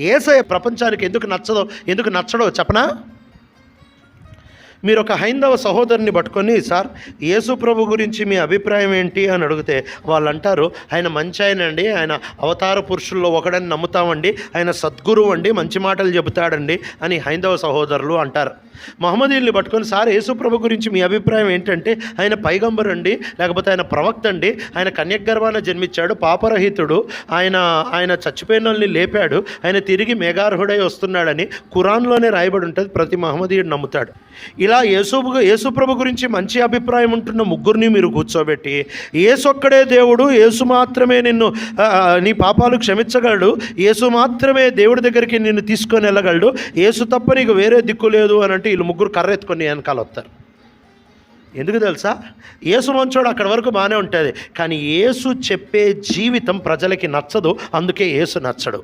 యేసయ్య ప్రపంచానికి ఎందుకు నచ్చడో చెప్పనా? మీరు ఒక హైందవ సహోదరుని పట్టుకొని, సార్ యేసు ప్రభు గురించి మీ అభిప్రాయం ఏంటి అని అడిగితే వాళ్ళు అంటారు, ఆయన మంచి ఆయన అండి, ఆయన అవతార పురుషుల్లో ఒకడని నమ్ముతామండి, ఆయన సద్గురువు అండి, మంచి మాటలు చెబుతాడండి అని హైందవ సహోదరులు అంటారు. మహమ్మదీయుల్ని పట్టుకొని, సార్ యేసు ప్రభు గురించి మీ అభిప్రాయం ఏంటంటే ఆయన పైగంబర్ అండి, లేకపోతే ఆయన ప్రవక్త అండి, ఆయన కన్యగర్భాన జన్మించాడు, పాపరహితుడు, ఆయన చచ్చిపోయిన వాళ్ళని లేపాడు, ఆయన తిరిగి మేఘార్హుడై వస్తున్నాడని ఖురాన్లోనే రాయబడి ఉంటుంది. ప్రతి మహమ్మదీయుడు నమ్ముతాడు. ఇలా యేసు ప్రభు గురించి మంచి అభిప్రాయం ఉంటున్న ముగ్గురిని మీరు కూర్చోబెట్టి, యేసొక్కడే దేవుడు, యేసు మాత్రమే నీ పాపాలు క్షమించగలడు, యేసు మాత్రమే దేవుడి దగ్గరికి నిన్ను తీసుకొని వెళ్ళగలడు, యేసు తప్ప నీకు వేరే దిక్కు లేదు అని అంటే వీళ్ళు ముగ్గురు కర్రెత్తుకొని వెనకాల వస్తారు. ఎందుకు తెలుసా? యేసు మంచోడు అక్కడి వరకు బాగానే ఉంటుంది, కానీ యేసు చెప్పే జీవితం ప్రజలకి నచ్చదు, అందుకే యేసు నచ్చడు.